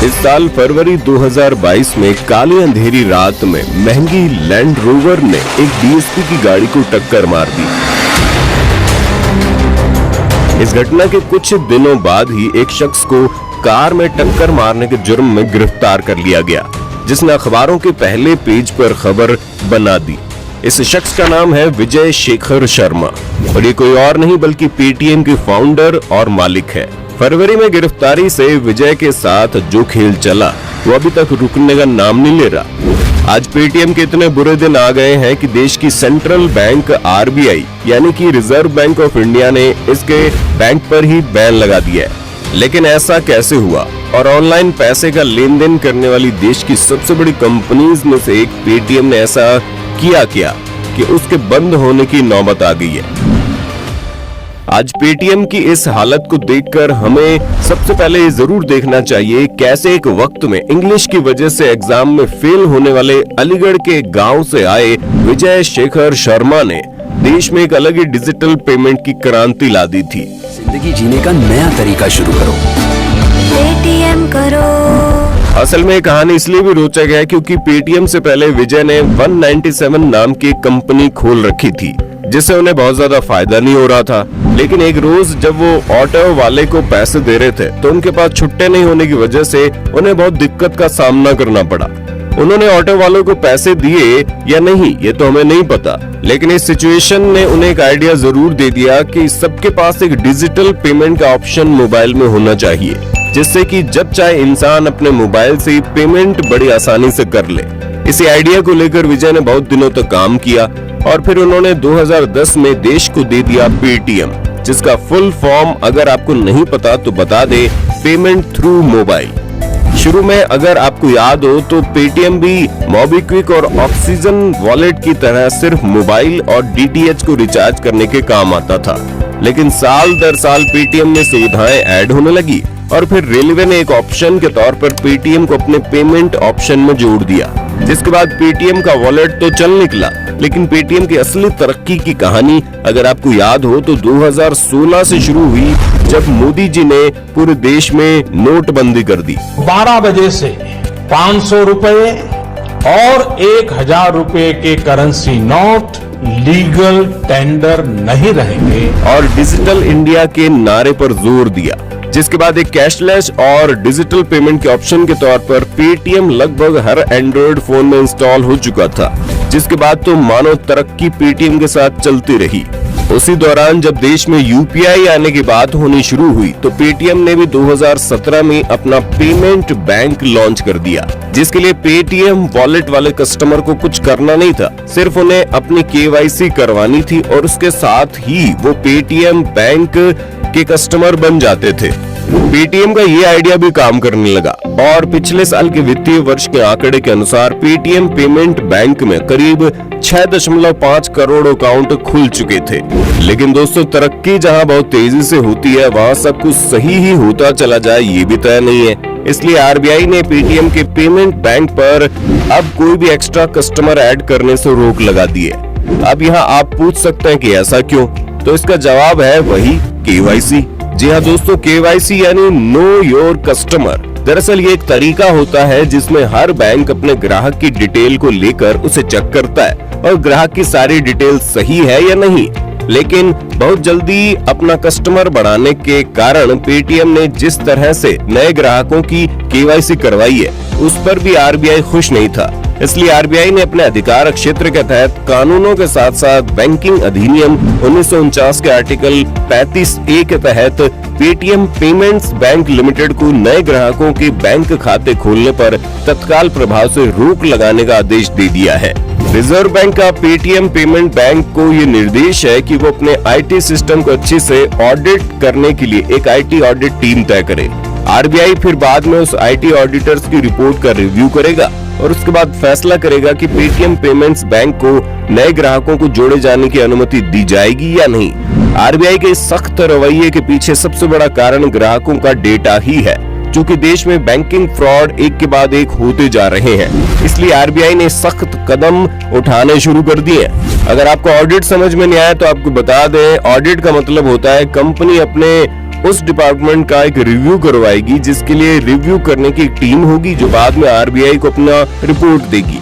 इस साल फरवरी 2022 में काली अंधेरी रात में महंगी लैंड रोवर ने एक डीएसपी की गाड़ी को टक्कर मार दी। इस घटना के कुछ दिनों बाद ही एक शख्स को कार में टक्कर मारने के जुर्म में गिरफ्तार कर लिया गया, जिसने अखबारों के पहले पेज पर खबर बना दी। इस शख्स का नाम है विजय शेखर शर्मा और ये कोई और नहीं बल्कि पेटीएम के फाउंडर और मालिक है। फरवरी में गिरफ्तारी से विजय के साथ जो खेल चला वो अभी तक रुकने का नाम नहीं ले रहा। आज पेटीएम के इतने बुरे दिन आ गए हैं कि देश की सेंट्रल बैंक आरबीआई यानी कि रिजर्व बैंक ऑफ इंडिया ने इसके बैंक पर ही बैन लगा दिया है। लेकिन ऐसा कैसे हुआ और ऑनलाइन पैसे का लेन देन करने वाली देश की सबसे बड़ी कंपनीज में से एक पेटीएम ने ऐसा किया क्या कि उसके बंद होने की नौबत आ गई है। आज पेटीएम की इस हालत को देखकर हमें सबसे पहले ये जरूर देखना चाहिए कैसे एक वक्त में इंग्लिश की वजह से एग्जाम में फेल होने वाले अलीगढ़ के गांव से आए विजय शेखर शर्मा ने देश में एक अलग ही डिजिटल पेमेंट की क्रांति ला दी थी। जिंदगी जीने का नया तरीका शुरू करो, पेटीएम करो। असल में कहानी इसलिए भी रोचक है क्योंकि पेटीएम से पहले विजय ने 197 नाम की कंपनी खोल रखी थी, जिससे उन्हें बहुत ज्यादा फायदा नहीं हो रहा था। लेकिन एक रोज जब वो ऑटो वाले को पैसे दे रहे थे तो उनके पास छुट्टे नहीं होने की वजह से उन्हें बहुत दिक्कत का सामना करना पड़ा। उन्होंने ऑटो वालों को पैसे दिए या नहीं ये तो हमें नहीं पता, लेकिन इस सिचुएशन ने उन्हें एक आइडिया जरूर दे दिया कि सबके पास एक डिजिटल पेमेंट का ऑप्शन मोबाइल में होना चाहिए, जिससे कि जब चाहे इंसान अपने मोबाइल से पेमेंट बड़ी आसानी से कर ले। इसी आइडिया को लेकर विजय ने बहुत दिनों तक काम किया और फिर उन्होंने 2010 में देश को दे दिया पेटीएम, जिसका फुल फॉर्म अगर आपको नहीं पता तो बता दे, पेमेंट थ्रू मोबाइल। शुरू में अगर आपको याद हो तो पेटीएम भी मोबीक्विक और ऑक्सीजन वॉलेट की तरह सिर्फ मोबाइल और डीटीएच को रिचार्ज करने के काम आता था। लेकिन साल दर साल पेटीएम में सुविधाएं ऐड होने लगी और फिर रेलवे ने एक ऑप्शन के तौर पर पेटीएम को अपने पेमेंट ऑप्शन में जोड़ दिया, जिसके बाद पेटीएम का वॉलेट तो चल निकला। लेकिन पेटीएम की असली तरक्की की कहानी अगर आपको याद हो तो 2016 से शुरू हुई, जब मोदी जी ने पूरे देश में नोटबंदी कर दी। 12 बजे से 500 रुपए और 1000 रुपए के करेंसी नोट लीगल टेंडर नहीं रहेंगे और डिजिटल इंडिया के नारे पर जोर दिया, जिसके बाद एक कैशलेस और डिजिटल पेमेंट के ऑप्शन के तौर पर पेटीएम लगभग हर एंड्रॉइड फोन में इंस्टॉल हो चुका था। जिसके बाद तो मानो तरक्की पेटीएम के साथ चलती रही। उसी दौरान जब देश में यूपीआई आने की बात होनी शुरू हुई तो पेटीएम ने भी 2017 में अपना पेमेंट बैंक लॉन्च कर दिया, जिसके लिए पेटीएम वॉलेट वाले कस्टमर को कुछ करना नहीं था, सिर्फ उन्हें अपनी केवाईसी करवानी थी और उसके साथ ही वो पेटीएम बैंक के कस्टमर बन जाते थे। पेटीएम का ये आइडिया भी काम करने लगा और पिछले साल के वित्तीय वर्ष के आंकड़े के अनुसार पेटीएम पेमेंट बैंक में करीब 6.5 करोड़ अकाउंट खुल चुके थे। लेकिन दोस्तों, तरक्की जहां बहुत तेजी से होती है वहां सब कुछ सही ही होता चला जाए ये भी तय नहीं है। इसलिए आरबीआई ने पेटीएम के पेमेंट बैंक पर अब कोई भी एक्स्ट्रा कस्टमर ऐड करने से रोक लगा दी है। अब यहाँ आप पूछ सकते हैं कि ऐसा क्यों, तो इसका जवाब है वही केवाईसी। जी हाँ दोस्तों, केवाईसी यानी नो योर कस्टमर। दरअसल ये एक तरीका होता है जिसमें हर बैंक अपने ग्राहक की डिटेल को लेकर उसे चेक करता है और ग्राहक की सारी डिटेल सही है या नहीं। लेकिन बहुत जल्दी अपना कस्टमर बढ़ाने के कारण पेटीएम ने जिस तरह से नए ग्राहकों की केवाईसी करवाई है उस पर भी आरबीआई खुश नहीं था। इसलिए आरबीआई ने अपने अधिकार क्षेत्र के तहत कानूनों के साथ साथ बैंकिंग अधिनियम 1949 के आर्टिकल 35A के तहत पेटीएम पेमेंट्स बैंक लिमिटेड को नए ग्राहकों के बैंक खाते खोलने पर तत्काल प्रभाव से रोक लगाने का आदेश दे दिया है। रिजर्व बैंक का पेटीएम पेमेंट बैंक को ये निर्देश है कि वो अपने आईटी सिस्टम को अच्छे से ऑडिट करने के लिए एक आईटी ऑडिट टीम तय करे। आरबीआई फिर बाद में उस आईटी ऑडिटर्स की रिपोर्ट का रिव्यू करेगा और उसके बाद फैसला करेगा कि पेटीएम पेमेंट्स बैंक को नए ग्राहकों को जोड़े जाने की अनुमति दी जाएगी या नहीं। आरबीआई के सख्त रवैये के पीछे सबसे बड़ा कारण ग्राहकों का डेटा ही है, क्योंकि देश में बैंकिंग फ्रॉड एक के बाद एक होते जा रहे हैं। इसलिए आरबीआई ने सख्त कदम उठाने शुरू कर दिए। अगर आपको ऑडिट समझ में नहीं आया तो आपको बता दें, ऑडिट का मतलब होता है कंपनी अपने उस डिपार्टमेंट का एक रिव्यू करवाएगी, जिसके लिए रिव्यू करने की एक टीम होगी जो बाद में आरबीआई को अपना रिपोर्ट देगी।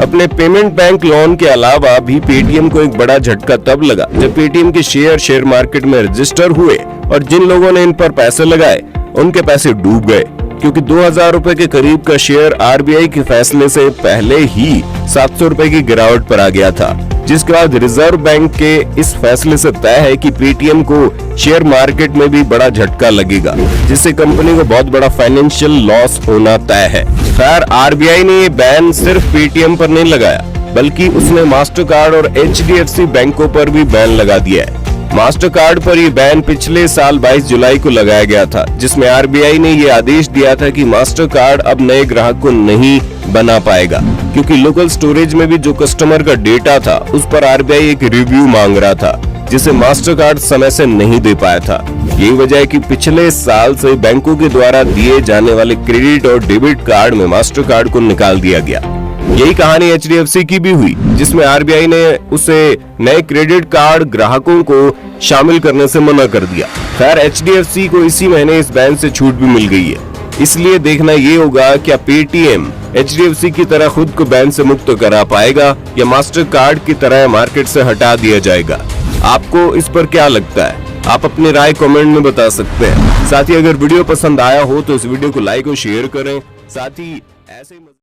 अपने पेमेंट बैंक लोन के अलावा भी पेटीएम को एक बड़ा झटका तब लगा जब पेटीएम के शेयर मार्केट में रजिस्टर हुए और जिन लोगों ने इन पर पैसे लगाए उनके पैसे डूब गए, क्योंकि 2000 रुपए के करीब का शेयर आरबीआई के फैसले से पहले ही 700 रुपए की गिरावट पर आ गया था, जिसके बाद रिजर्व बैंक के इस फैसले से तय है कि पेटीएम को शेयर मार्केट में भी बड़ा झटका लगेगा, जिससे कंपनी को बहुत बड़ा फाइनेंशियल लॉस होना तय है। खैर, आरबीआई ने ये बैन सिर्फ पेटीएम पर नहीं लगाया, बल्कि उसने मास्टर कार्ड और एचडीएफसी बैंकों पर भी बैन लगा दिया है। मास्टर कार्ड पर ये बैन पिछले साल 22 जुलाई को लगाया गया था, जिसमें आरबीआई ने ये आदेश दिया था कि मास्टर कार्ड अब नए ग्राहक को नहीं बना पाएगा, क्योंकि लोकल स्टोरेज में भी जो कस्टमर का डेटा था उस पर आरबीआई एक रिव्यू मांग रहा था, जिसे मास्टर कार्ड समय से नहीं दे पाया था। यही वजह है कि पिछले साल से बैंकों के द्वारा दिए जाने वाले क्रेडिट और डेबिट कार्ड में मास्टर कार्ड को निकाल दिया गया। यही कहानी एचडीएफसी की भी हुई, जिसमें आरबीआई ने उसे नए क्रेडिट कार्ड ग्राहकों को शामिल करने से मना कर दिया। खैर, एचडीएफसी को इसी महीने इस बैन से छूट भी मिल गई है, इसलिए देखना ये होगा क्या पेटीएम एचडीएफसी की तरह खुद को बैन से मुक्त करा पाएगा या मास्टर कार्ड की तरह मार्केट से हटा दिया जाएगा। आपको इस पर क्या लगता है? आप अपनी राय कमेंट में बता सकते हैं। साथ ही अगर वीडियो पसंद आया हो तो इस वीडियो को लाइक और शेयर करें। साथ ही ऐसे